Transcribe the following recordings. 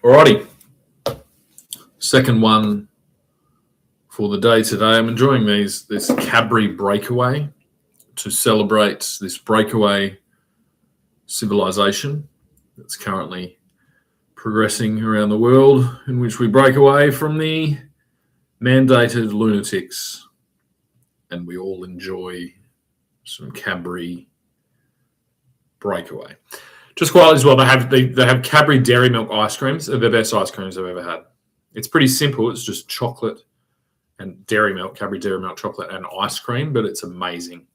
Alrighty, second one for the day today. I'm enjoying this Cadbury breakaway to celebrate this breakaway civilization that's currently progressing around the world, in which we break away from the mandated lunatics and we all enjoy some Cadbury breakaway. Just quietly as well, they have Cadbury dairy milk ice creams. They're the best ice creams I've ever had. It's pretty simple. It's just chocolate and dairy milk, Cadbury dairy milk chocolate and ice cream, but it's amazing.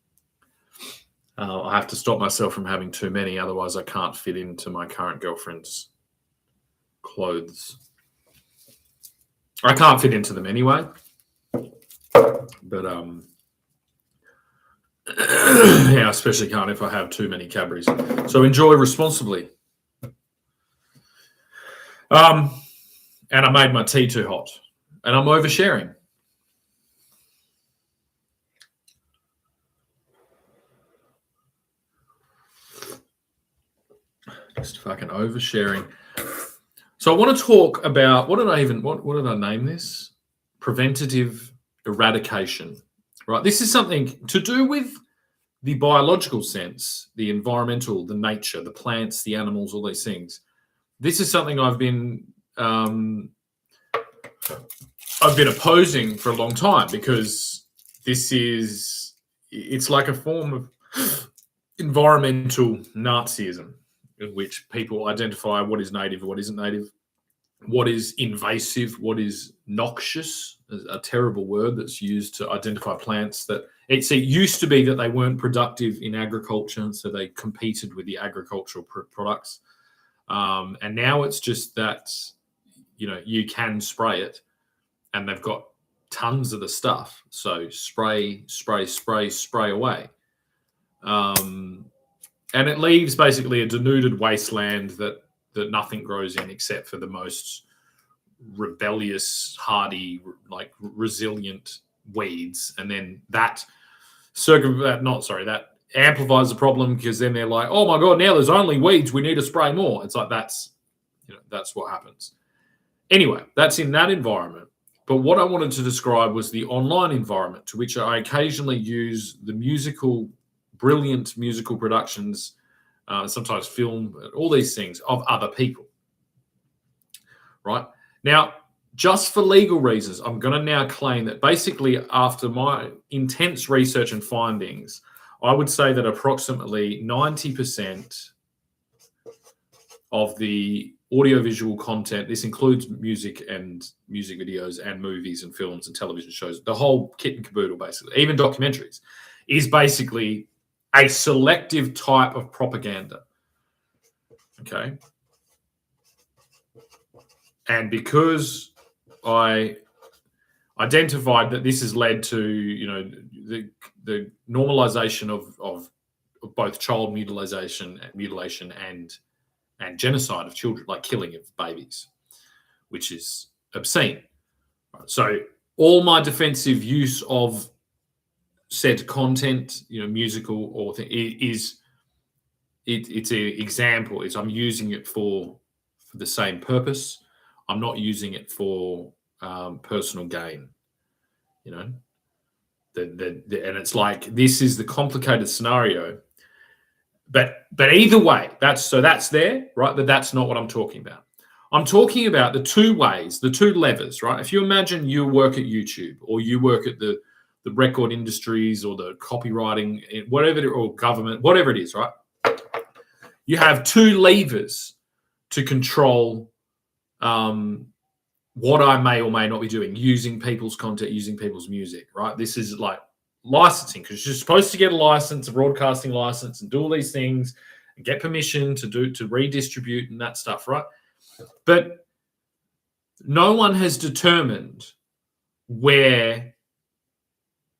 I have to stop myself from having too many, otherwise I can't fit into my current girlfriend's clothes. I can't fit into them anyway, but yeah, especially can't if I have too many Cadburys. So enjoy responsibly. And I made my tea too hot, and I'm oversharing. Just fucking oversharing. So I want to talk about what did I name this? Preventative eradication. Right. This is something to do with the biological sense, the environmental, the nature, the plants, the animals, all these things. This is something I've been opposing for a long time, because it's like a form of environmental Nazism, in which people identify what is native, what isn't native, what is invasive, what is noxious, a terrible word that's used to identify plants that it used to be that they weren't productive in agriculture, so they competed with the agricultural products. And now it's just that, you can spray it, and they've got tons of the stuff. So spray away. And it leaves basically a denuded wasteland that nothing grows in except for the most rebellious, hardy, like resilient weeds. And then that amplifies the problem, because then they're like, oh my God, now there's only weeds, we need to spray more. It's like that's what happens. Anyway, that's in that environment. But what I wanted to describe was the online environment, to which I occasionally use the brilliant musical productions, sometimes film, all these things of other people. Right? Now, just for legal reasons, I'm going to now claim that basically, after my intense research and findings, I would say that approximately 90% of the audiovisual content, this includes music and music videos and movies and films and television shows, the whole kit and caboodle, basically, even documentaries, is basically a selective type of propaganda. Okay. And because I identified that this has led to, the normalization of both child mutilation and genocide of children, like killing of babies, which is obscene. So all my defensive use of said content, musical or it's an example. I'm using it for the same purpose. I'm not using it for personal gain. And it's like, this is the complicated scenario. But either way, that's there, right? But that's not what I'm talking about. I'm talking about the two ways, the two levers, right? If you imagine you work at YouTube, or you work at the record industries, or the copywriting, whatever, or government, whatever it is, right? You have two levers to control what I may or may not be doing, using people's content, using people's music, right? This is like licensing, because you're supposed to get a license, a broadcasting license, and do all these things and get permission to redistribute and that stuff, right? But no one has determined where,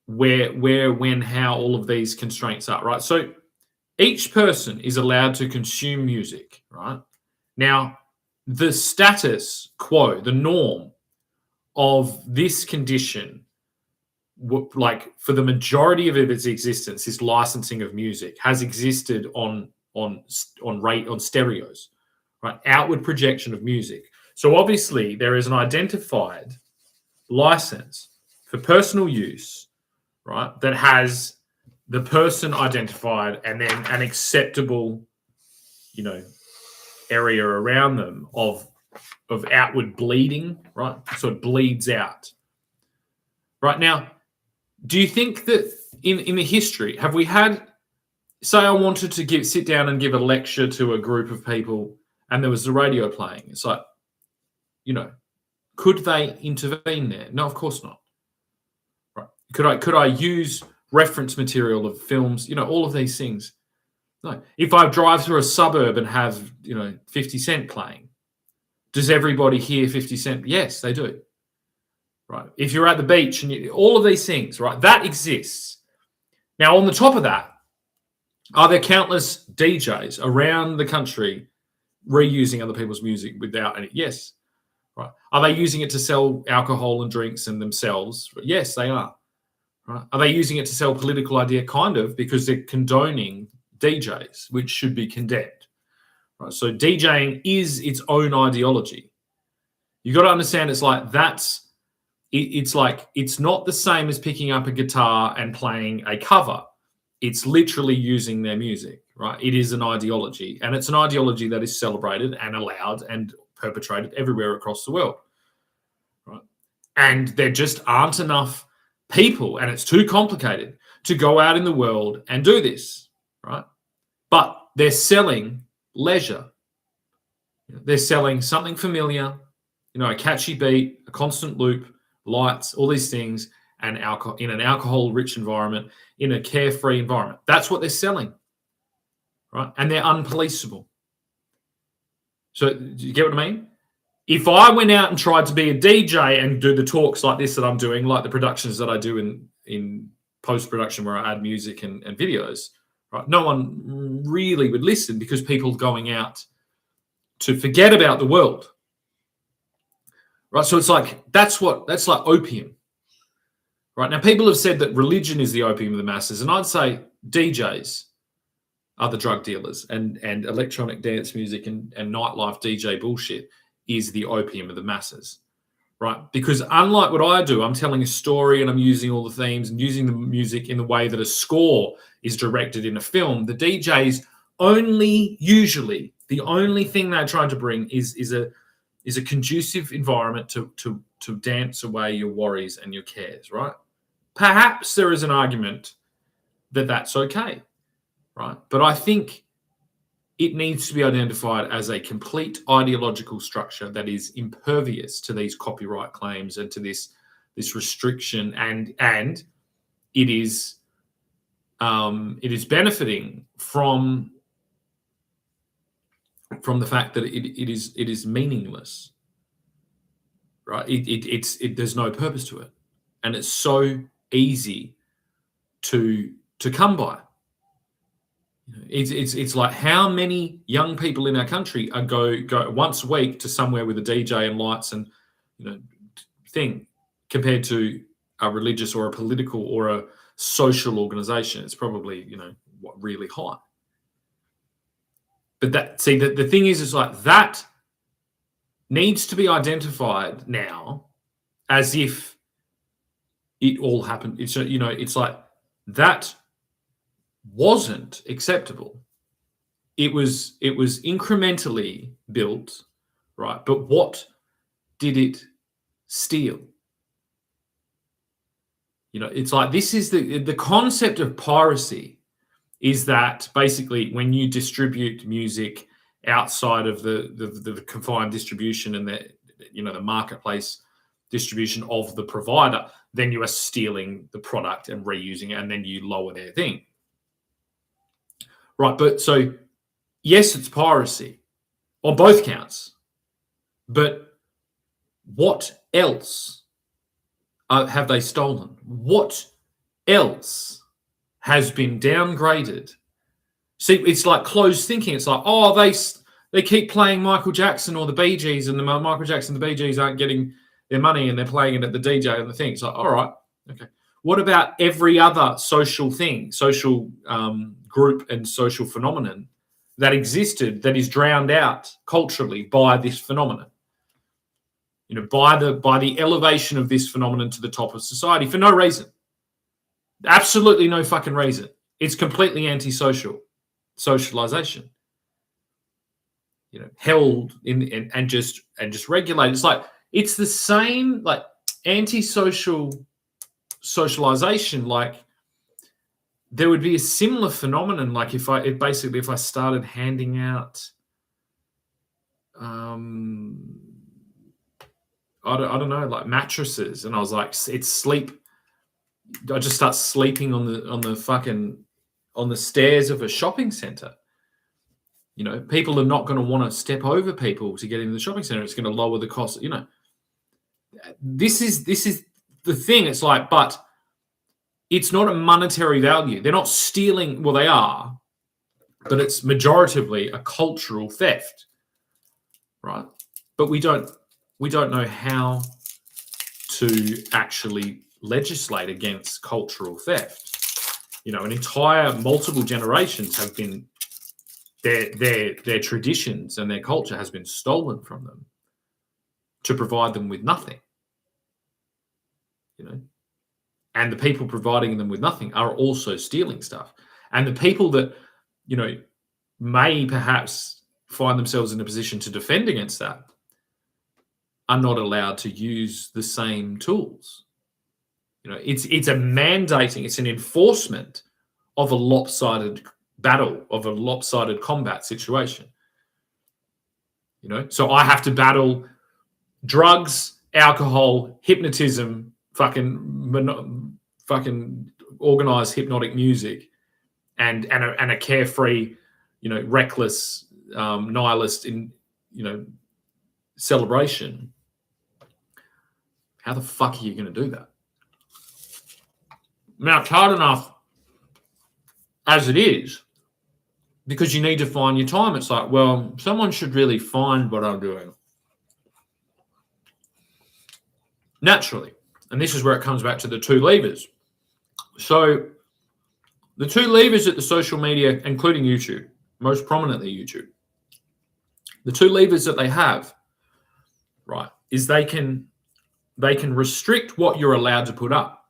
when, how all of these constraints are, right? So each person is allowed to consume music, right? Now, the status quo, the norm of this condition, like for the majority of its existence, this licensing of music has existed on stereos, right? Outward projection of music. So obviously there is an identified license for personal use, right, that has the person identified and then an acceptable, area around them of outward bleeding, right? So it bleeds out. Right now, do you think that in the history, have we had, say I wanted to sit down and give a lecture to a group of people and there was the radio playing? It's like, could they intervene there? No, of course not. Right? Could I use reference material of films? All of these things. No. If I drive through a suburb and have 50 Cent playing, does everybody hear 50 Cent? Yes, they do. Right. If you're at the beach and all of these things, right, that exists. Now, on the top of that, are there countless DJs around the country reusing other people's music without any? Yes. Right. Are they using it to sell alcohol and drinks and themselves? Yes, they are. Right. Are they using it to sell political idea? Kind of, because they're condoning DJs, which should be condemned. Right. So DJing is its own ideology. You've got to understand it's like it's not the same as picking up a guitar and playing a cover. It's literally using their music, right? It is an ideology, and it's an ideology that is celebrated and allowed and perpetrated everywhere across the world, right? And there just aren't enough people, and it's too complicated to go out in the world and do this, right? But they're selling leisure. They're selling something familiar, a catchy beat, a constant loop, lights, all these things, and alcohol in an alcohol-rich environment, in a carefree environment. That's what they're selling, right? And they're unpoliceable. So do you get what I mean? If I went out and tried to be a DJ and do the talks like this that I'm doing, like the productions that I do in post-production where I add music and videos, right? No one really would listen because people are going out to forget about the world. Right, so it's like that's like opium. Right, now people have said that religion is the opium of the masses, and I'd say DJs are the drug dealers, and electronic dance music and nightlife DJ bullshit is the opium of the masses. Right, because unlike what I do, I'm telling a story and I'm using all the themes and using the music in the way that a score is directed in a film. The DJs usually the only thing they're trying to bring is a conducive environment to dance away your worries and your cares, right? Perhaps there is an argument that that's okay, right? But I think it needs to be identified as a complete ideological structure that is impervious to these copyright claims and to this restriction, and it is benefiting from the fact that it is meaningless, right? There's no purpose to it, and it's so easy to come by. It's like how many young people in our country go once a week to somewhere with a DJ and lights and thing compared to a religious or a political or a social organization. It's probably really high. But the thing is like that needs to be identified now as if it all happened. It's like that wasn't acceptable. It was incrementally built, right? But what did it steal? It's like this is the concept of piracy is that basically when you distribute music outside of the confined distribution and the marketplace distribution of the provider, then you are stealing the product and reusing it, and then you lower their thing. Right, but so yes, it's piracy on both counts, but what else have they stolen? What else has been downgraded? See, it's like closed thinking. It's like, oh, they keep playing Michael Jackson or the Bee Gees, and the Michael Jackson and the Bee Gees aren't getting their money, and they're playing it at the DJ and the thing. It's like, all right, okay. What about every other social thing, social group and social phenomenon that existed that is drowned out culturally by this phenomenon? by the elevation of this phenomenon to the top of society for no reason. Absolutely no fucking reason. It's completely antisocial socialization. Held in and just regulated. It's the same like antisocial socialization. Like there would be a similar phenomenon. Like if I started handing out, I don't know, like mattresses, and I was like, it's sleep. I just start sleeping on the stairs of a shopping center. People are not going to want to step over people to get into the shopping center. It's going to lower the cost. This is the thing. It's like, but it's not a monetary value. They're not stealing. Well, they are, but it's majoritively a cultural theft, right? But we don't know how to actually legislate against cultural theft. An entire multiple generations have been their traditions and their culture has been stolen from them to provide them with nothing. And the people providing them with nothing are also stealing stuff. And the people that, may perhaps find themselves in a position to defend against that are not allowed to use the same tools. It's a mandating, it's an enforcement of a lopsided battle, of a lopsided combat situation. So I have to battle drugs, alcohol, hypnotism, fucking organized hypnotic music, and a carefree, reckless, nihilist celebration. How the fuck are you going to do that? Now, it's hard enough as it is, because you need to find your time. It's like, well, someone should really find what I'm doing. Naturally. And this is where it comes back to the two levers. So the two levers at the social media, including YouTube, most prominently YouTube, the two levers that they have, right, is they can restrict what you're allowed to put up,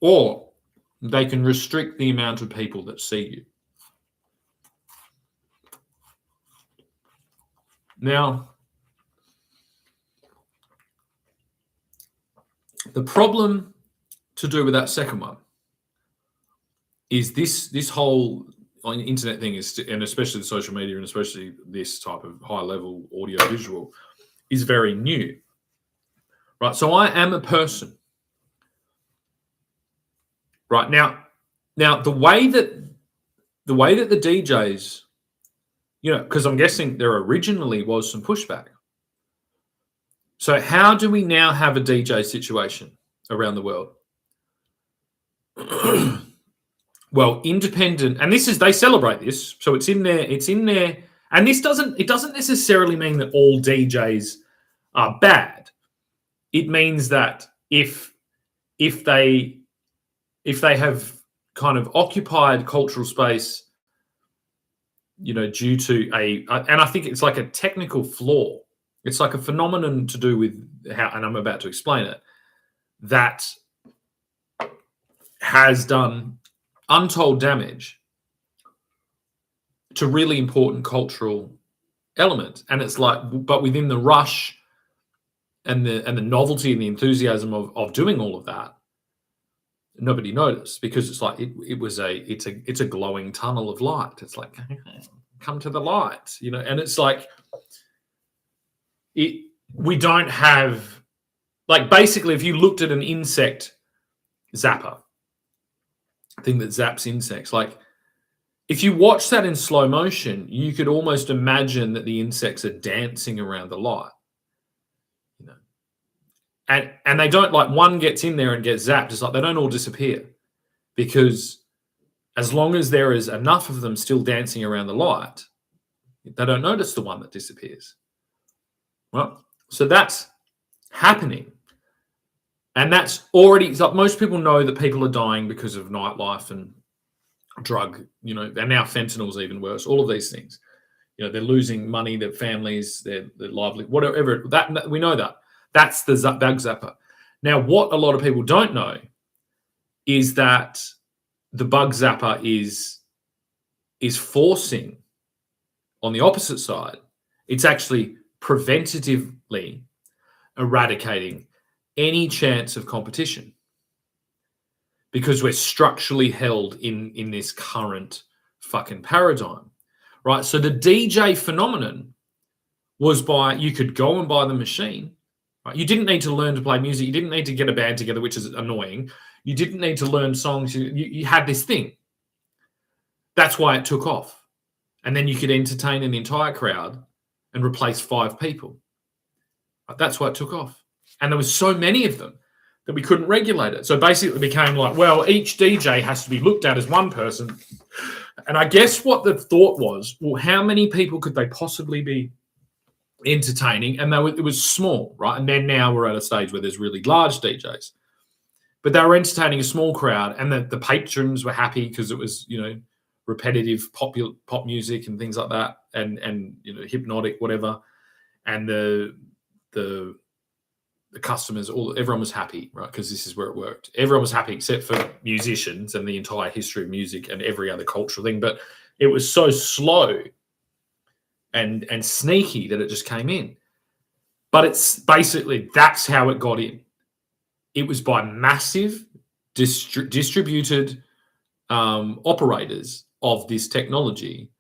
or they can restrict the amount of people that see you. Now, the problem to do with that second one is this whole internet thing is, and especially the social media, and especially this type of high level audio visual, is very new, right? So I am a person, right? Now the way that the DJs, because I'm guessing there originally was some pushback. So how do we now have a DJ situation around the world? Well, independent, and they celebrate this, so it's in there, and it doesn't necessarily mean that all DJs are bad. It means that if they have kind of occupied cultural space, due to and I think it's like a technical flaw. It's like a phenomenon to do with how, and I'm about to explain it, that has done untold damage to really important cultural elements. And it's like, but within the rush and the novelty and the enthusiasm of doing all of that, nobody noticed, because it's like it's a glowing tunnel of light. It's like, come to the light, and it's like we don't have, like, basically if you looked at an insect zapper thing that zaps insects, like if you watch that in slow motion, you could almost imagine that the insects are dancing around the light, and they don't, like, one gets in there and gets zapped. It's like they don't all disappear, because as long as there is enough of them still dancing around the light, they don't notice the one that disappears. Well, so that's happening. And that's already, like, most people know that people are dying because of nightlife and drug, and now fentanyl's even worse, all of these things. You know, they're losing money, their families, their livelihood, whatever. That we know that. That's the bug zapper. Now, what a lot of people don't know is that the bug zapper is forcing, on the opposite side, it's actually preventatively eradicating any chance of competition, because we're structurally held in this current fucking paradigm, right? So the DJ phenomenon was you could go and buy the machine, right? You didn't need to learn to play music. You didn't need to get a band together, which is annoying. You didn't need to learn songs. You had this thing. That's why it took off. And then you could entertain an entire crowd and replace 5 people. That's why it took off. And there was so many of them that we couldn't regulate it. So basically it became like, well, each DJ has to be looked at as one person. And I guess what the thought was, well, how many people could they possibly be entertaining? And it was small, right? And then now we're at a stage where there's really large DJs. But they were entertaining a small crowd, and the patrons were happy because it was, you know, repetitive pop music and things like that, and you know, hypnotic, whatever. And the customers, everyone was happy, right? Because this is where it worked. Everyone was happy except for musicians and the entire history of music and every other cultural thing. But it was so slow and sneaky that it just came in. But it's basically, that's how it got in. It was by massive distributed operators of this technology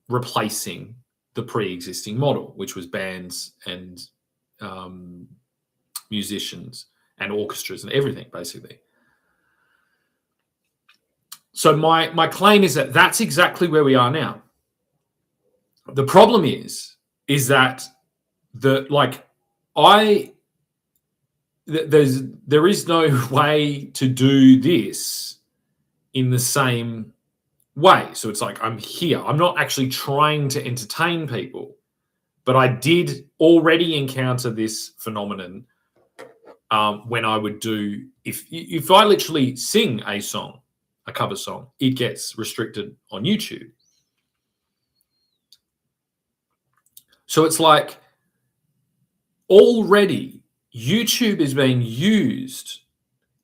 replacing the pre-existing model, which was bands and musicians and orchestras and everything, basically. So my claim is that that's exactly where we are now. The problem is that there is no way to do this in the same way. So it's like, I'm here. I'm not actually trying to entertain people, but I did already encounter this phenomenon when I would do, if I literally sing a song, a cover song, it gets restricted on YouTube. So it's like already YouTube is being used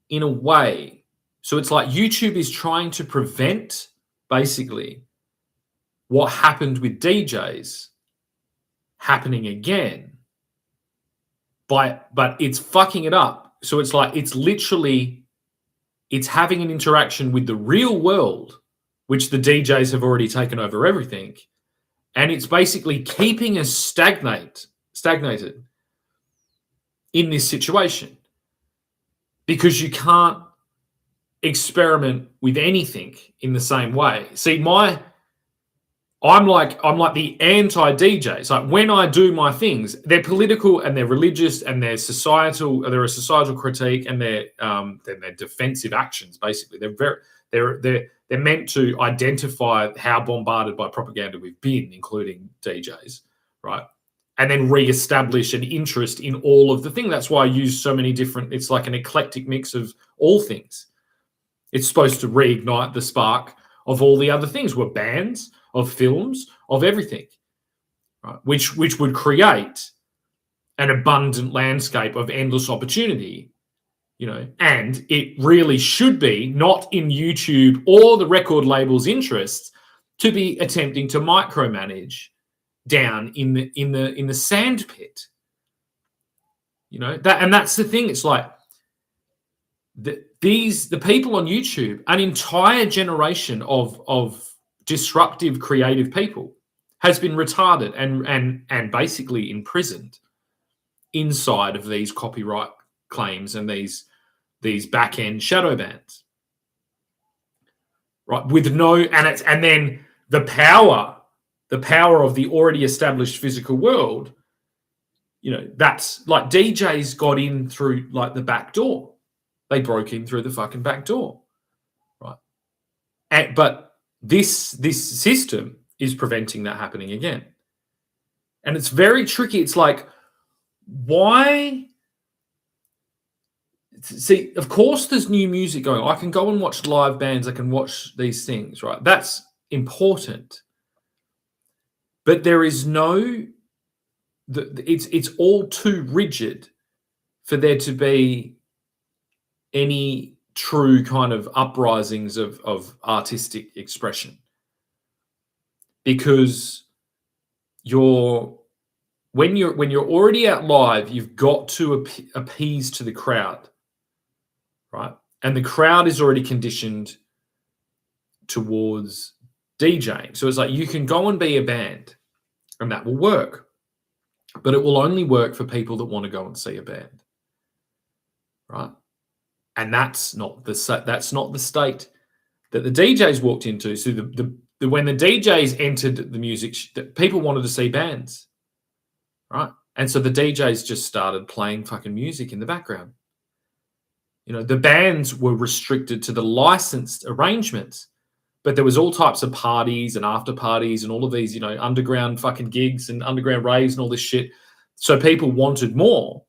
in a way. So it's like YouTube is trying to prevent basically what happened with DJs happening again, but it's fucking it up. So it's like it's having an interaction with the real world, which the DJs have already taken over everything, and it's basically keeping us stagnated in this situation, because you can't experiment with anything in the same way. See, I'm like the anti-DJ. It's like when I do my things, they're political and they're religious and they're societal. They're a societal critique, and they're defensive actions. Basically, they're meant to identify how bombarded by propaganda we've been, including DJs, right? And then re-establish an interest in all of the thing. That's why I use so many different. It's like an eclectic mix of all things. It's supposed to reignite the spark of all the other things. We're bands, of films, of everything, right? Which would create an abundant landscape of endless opportunity, you know. And it really should be not in YouTube or the record label's interests to be attempting to micromanage down in the sand pit, you know. That's the thing. It's like the people on YouTube, an entire generation of disruptive, creative people has been retarded and basically imprisoned inside of these copyright claims and these back end shadow bans, right? With and then the power of the already established physical world, you know, that's like DJs got in through like the back door. They broke in through the fucking back door, right? But this system is preventing that happening again. And it's very tricky. It's like, why? See, of course there's new music going on. I can go and watch live bands. I can watch these things, right? That's important. But there is no, it's all too rigid for there to be any true kind of uprisings of artistic expression, because when you're already out live, you've got to appease to the crowd, right? And the crowd is already conditioned towards DJing. So it's like you can go and be a band and that will work, but it will only work for people that want to go and see a band, right? And that's not the state that the DJs walked into. So when the DJs entered the music, people wanted to see bands, right? And so the DJs just started playing fucking music in the background. You know, the bands were restricted to the licensed arrangements, but there was all types of parties and after parties and all of these, you know, underground fucking gigs and underground raves and all this shit. So people wanted more,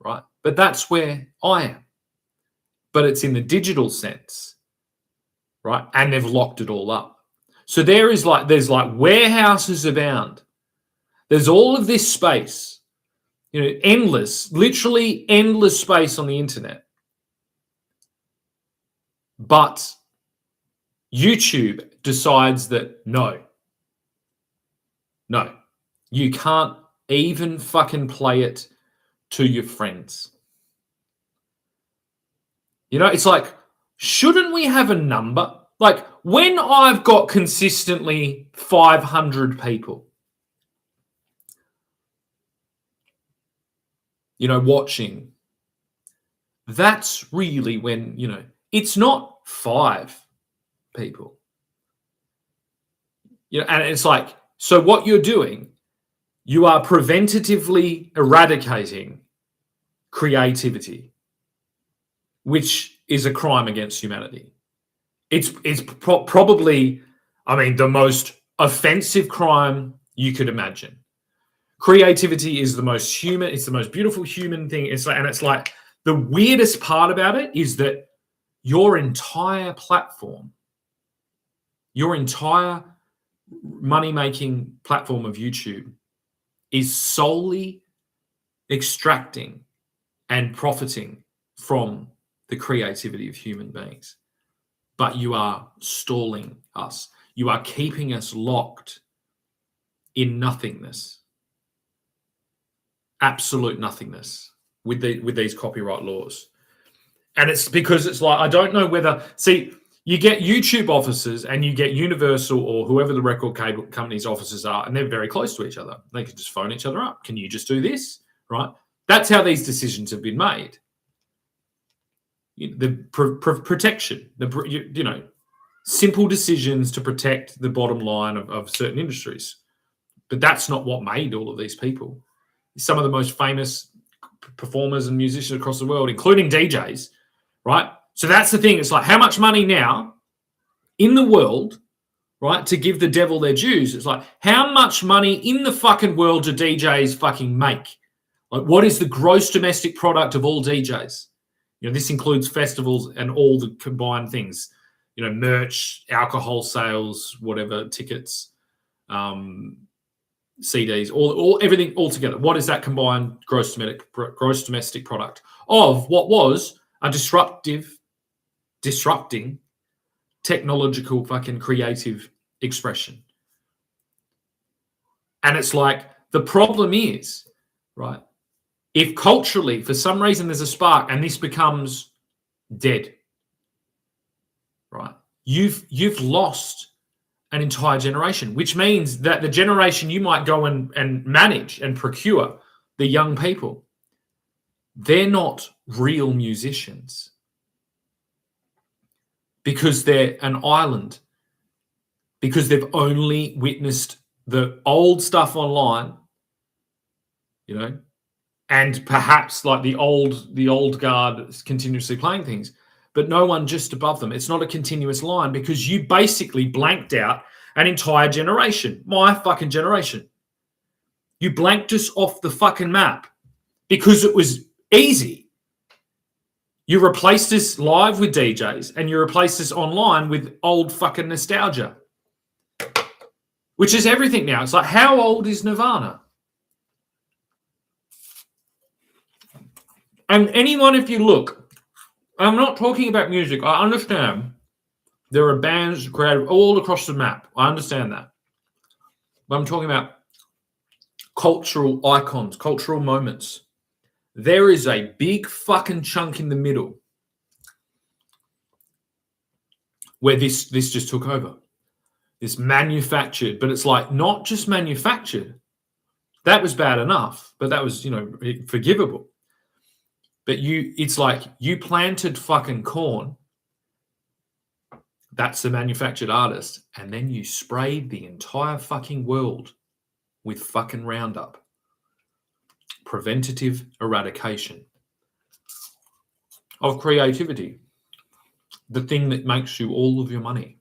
right? But that's where I am. But it's in the digital sense, right? And they've locked it all up. So there's like warehouses abound. There's all of this space, you know, endless, literally endless space on the internet. But YouTube decides that no, you can't even fucking play it to your friends. You know, it's like, shouldn't we have a number? Like, when I've got consistently 500 people, you know, watching, that's really when, you know, it's not 5 people. You know, and it's like, so what you're doing, you are preventatively eradicating creativity, which is a crime against humanity. It's probably, I mean, the most offensive crime you could imagine. Creativity is the most human, it's the most beautiful human thing. It's like the weirdest part about it is that your entire platform, your entire money-making platform of YouTube is solely extracting and profiting from the creativity of human beings. But you are stalling us. You are keeping us locked in nothingness, absolute nothingness with these copyright laws. And it's because it's like, I don't know whether, see, you get YouTube offices and you get Universal or whoever the record cable company's offices are, and they're very close to each other. They can just phone each other up. Can you just do this? Right? That's how these decisions have been made. The protection, you know, simple decisions to protect the bottom line of certain industries. But that's not what made all of these people. Some of the most famous performers and musicians across the world, including DJs, right? So that's the thing. It's like, how much money now in the world, right, to give the devil their dues? It's like, how much money in the fucking world do DJs fucking make? Like, what is the gross domestic product of all DJs? You know, this includes festivals and all the combined things, you know, merch, alcohol sales, whatever, tickets, CDs, all everything all together. What is that combined gross domestic product of what was a disrupting technological fucking creative expression? And it's like, the problem is, right, if culturally, for some reason, there's a spark and this becomes dead, right, you've lost an entire generation, which means that the generation you might go and manage and procure, the young people, they're not real musicians because they're an island, because they've only witnessed the old stuff online, you know, and perhaps like the old guard continuously playing things, but no one just above them. It's not a continuous line because you basically blanked out an entire generation, my fucking generation. You blanked us off the fucking map because it was easy. You replaced us live with DJs and you replaced us online with old fucking nostalgia. which is everything now. It's like, how old is Nirvana? And anyone, if you look, I'm not talking about music. I understand there are bands created all across the map. I understand that. But I'm talking about cultural icons, cultural moments. There is a big fucking chunk in the middle where this just took over. This manufactured, but it's like not just manufactured. That was bad enough, but that was, forgivable. But it's like you planted fucking corn. That's the manufactured artist. And then you sprayed the entire fucking world with fucking Roundup. Preventative eradication of creativity. The thing that makes you all of your money.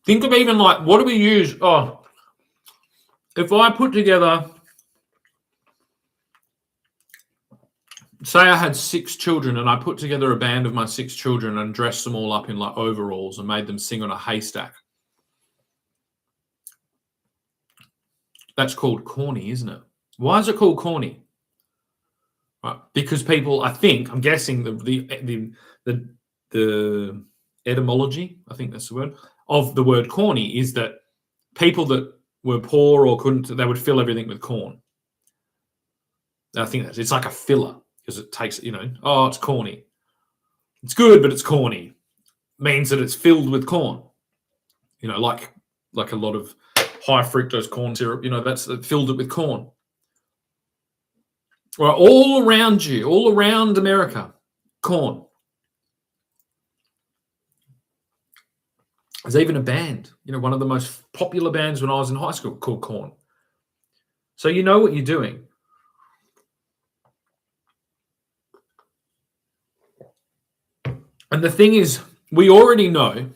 Think of even like, what do we use? Oh, if I put together, say I had 6 children and I put together a band of my 6 children and dressed them all up in like overalls and made them sing on a haystack. That's called corny, isn't it? Why is it called corny? Right, because people, I'm guessing the etymology, I think that's the word, of the word corny is that people that were poor or couldn't, they would fill everything with corn. I think it's like a filler because it takes, it's corny. It's good, but it's corny. Means that it's filled with corn. Like a lot of high fructose corn syrup, that's filled it with corn. Well, all around you, all around America, corn. There's even a band, one of the most popular bands when I was in high school called Korn. So you know what you're doing. And the thing is, we already know.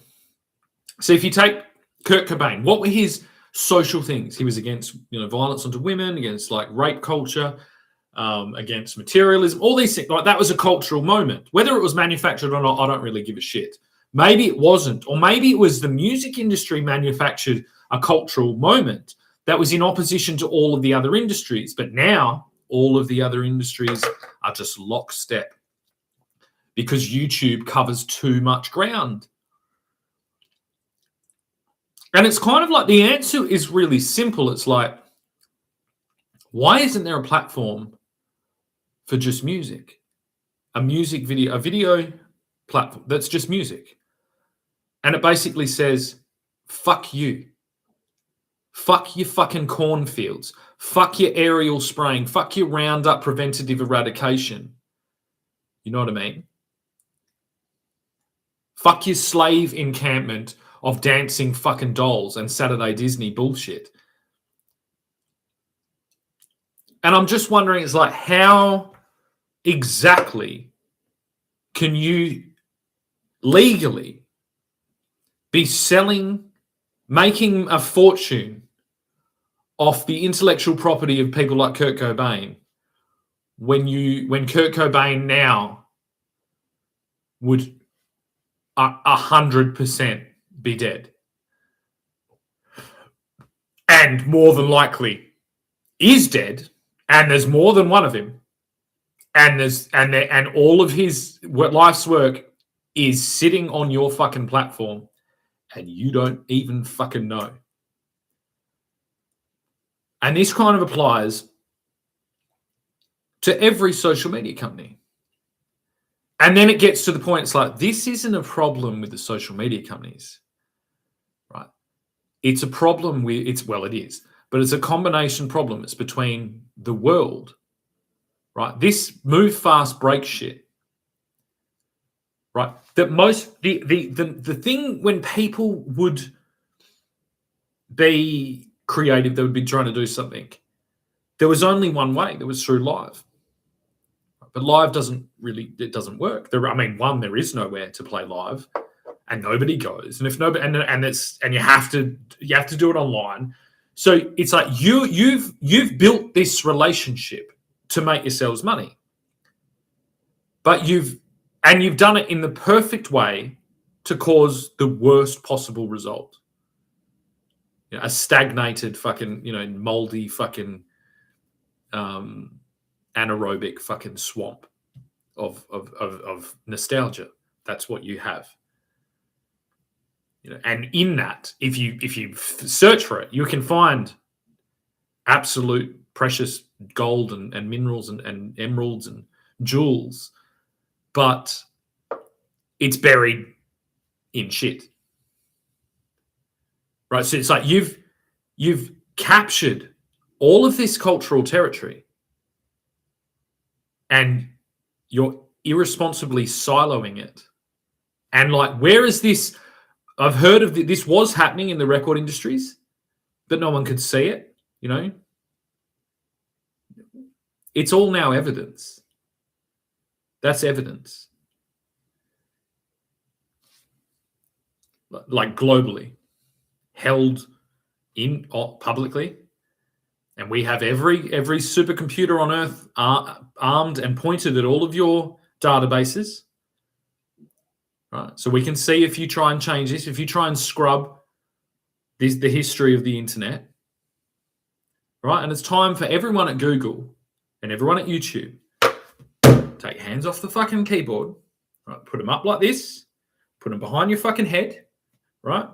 So if you take Kurt Cobain, what were his social things? He was against, violence onto women, against like rape culture, against materialism, all these things. Like that was a cultural moment. Whether it was manufactured or not, I don't really give a shit. Maybe it wasn't, or maybe it was the music industry manufactured a cultural moment that was in opposition to all of the other industries. But now all of the other industries are just lockstep because YouTube covers too much ground. And it's kind of like the answer is really simple. It's like, why isn't there a platform for just music? A video platform that's just music. And it basically says, fuck you. Fuck your fucking cornfields. Fuck your aerial spraying. Fuck your Roundup preventative eradication. You know what I mean? Fuck your slave encampment of dancing fucking dolls and Saturday Disney bullshit. And I'm just wondering, it's like, how exactly can you legally be making a fortune off the intellectual property of people like Kurt Cobain when Kurt Cobain now would 100% be dead, and more than likely is dead, and there's more than one of him, and all of his life's work is sitting on your fucking platform, and you don't even fucking know. And this kind of applies to every social media company. And then it gets to the point, it's like, this isn't a problem with the social media companies, right? It's a problem with, it is, but it's a combination problem. It's between the world, right? This move fast, break shit, right? That the thing when people would be creative, they would be trying to do something. There was only one way. That was through live. But live doesn't work. There is nowhere to play live, and nobody goes. And if nobody, and you have to do it online. So it's like you've built this relationship to make yourselves money, but And you've done it in the perfect way to cause the worst possible result. You know, a stagnated fucking, moldy fucking anaerobic fucking swamp of nostalgia. That's what you have. And in that, if you search for it, you can find absolute precious gold and minerals and emeralds and jewels, but it's buried in shit. Right? So it's like you've captured all of this cultural territory and you're irresponsibly siloing it. And like, where is this? I've heard of this was happening in the record industries, but no one could see it, It's all now evidence. That's evidence. Like globally, held in publicly, and we have every supercomputer on Earth armed and pointed at all of your databases. Right, so we can see if you try and change this, if you try and scrub the history of the internet, right? And it's time for everyone at Google and everyone at YouTube, take hands off the fucking keyboard, right? Put them up like this, put them behind your fucking head, right?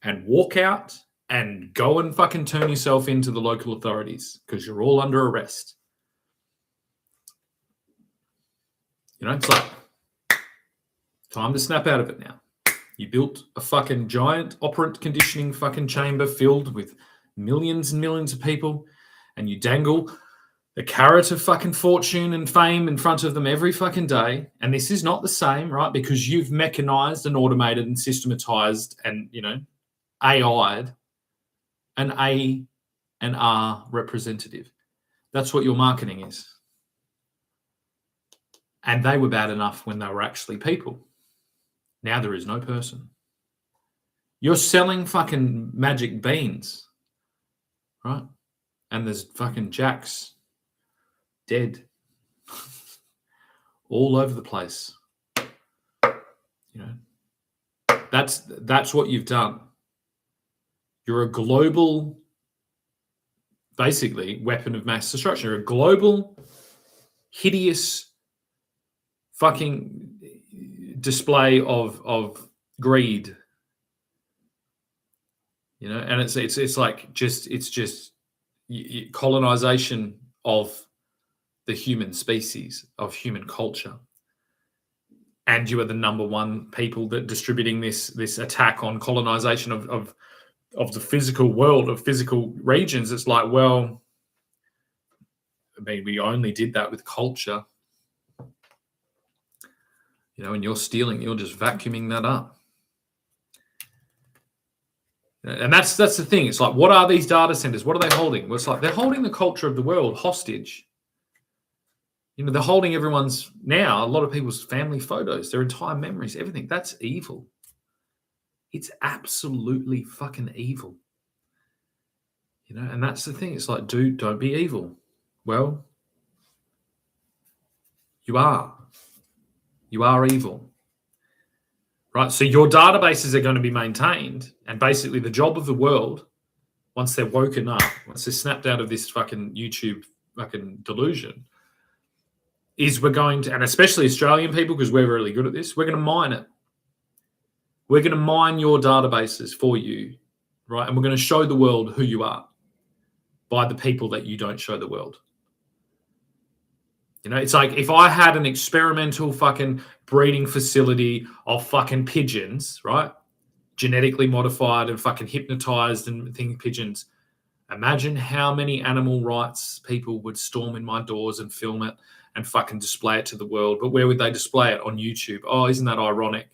And walk out and go and fucking turn yourself into the local authorities because you're all under arrest. It's like, time to snap out of it now. You built a fucking giant operant conditioning fucking chamber filled with millions and millions of people, and you dangle the carrot of fucking fortune and fame in front of them every fucking day. And this is not the same, right? Because you've mechanized and automated and systematized and, AI'd an A and R representative. That's what your marketing is. And they were bad enough when they were actually people. Now there is no person. You're selling fucking magic beans, right? And there's fucking jacks dead all over the place. That's what you've done. You're a global, basically, weapon of mass destruction. You're a global, hideous fucking display of greed, and it's like it's just colonization of the human species, of human culture, and you are the number one people that distributing this attack on colonization of the physical world, of physical regions. It's like, well, I mean, we only did that with culture. And you're stealing, you're just vacuuming that up. And that's the thing. It's like, what are these data centers? What are they holding? Well, it's like they're holding the culture of the world hostage. They're holding a lot of people's family photos, their entire memories, everything. That's evil. It's absolutely fucking evil. And that's the thing. It's like, dude, don't be evil. Well, you are. You are evil, right? So your databases are going to be maintained, and basically the job of the world, once they're woken up, once they're snapped out of this fucking YouTube fucking delusion, is we're going to, and especially Australian people, because we're really good at this, we're going to mine it. We're going to mine your databases for you, right? And we're going to show the world who you are by the people that you don't show the world. It's like if I had an experimental fucking breeding facility of fucking pigeons, right? Genetically modified and fucking hypnotized and pigeons. Imagine how many animal rights people would storm in my doors and film it and fucking display it to the world. But where would they display it? On YouTube. Oh, isn't that ironic?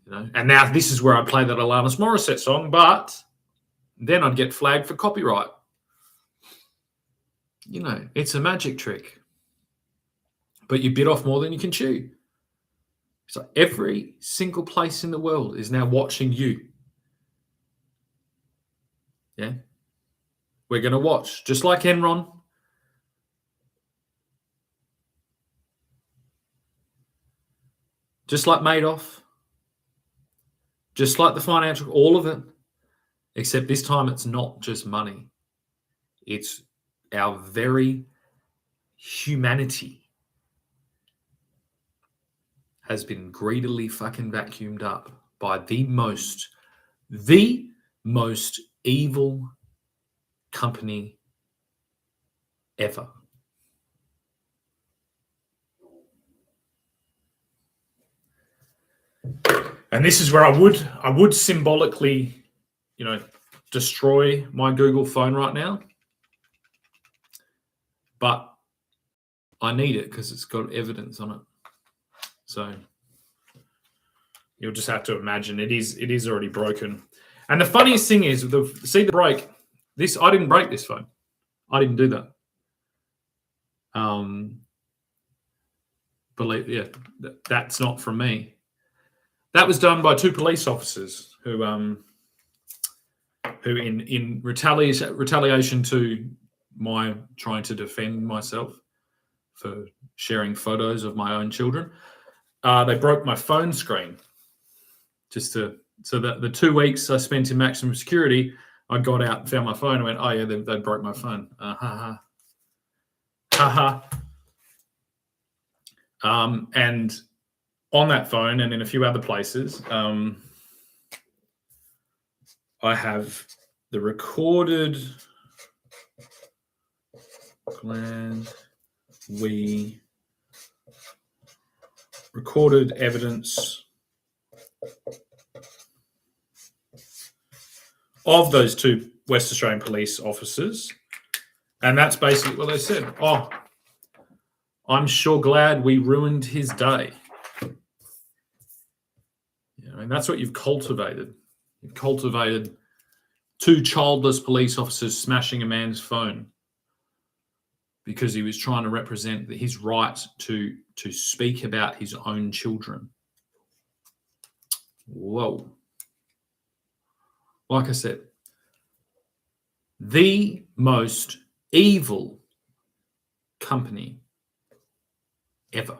And now this is where I play that Alanis Morissette song, but then I'd get flagged for copyright. It's a magic trick. But you bit off more than you can chew. So every single place in the world is now watching you. Yeah? We're going to watch. Just like Enron. just like Madoff, just like the financial, all of it, except this time it's not just money. It's our very humanity has been greedily fucking vacuumed up by the most evil company ever. And this is where I would symbolically, destroy my Google phone right now. But I need it because it's got evidence on it. So you'll just have to imagine it is already broken. And the funniest thing is, the break. I didn't break this phone. I didn't do that. That's not from me. That was done by 2 police officers who in retaliation to my trying to defend myself for sharing photos of my own children, they broke my phone screen. So that the 2 weeks I spent in maximum security, I got out and found my phone and went, oh yeah, they broke my phone. And on that phone and in a few other places, I have the recorded evidence of those 2 West Australian police officers. And that's basically what they said. Oh, I'm sure glad we ruined his day. And that's what you've cultivated. You've cultivated 2 childless police officers smashing a man's phone because he was trying to represent his right to speak about his own children. Whoa. Like I said, the most evil company ever.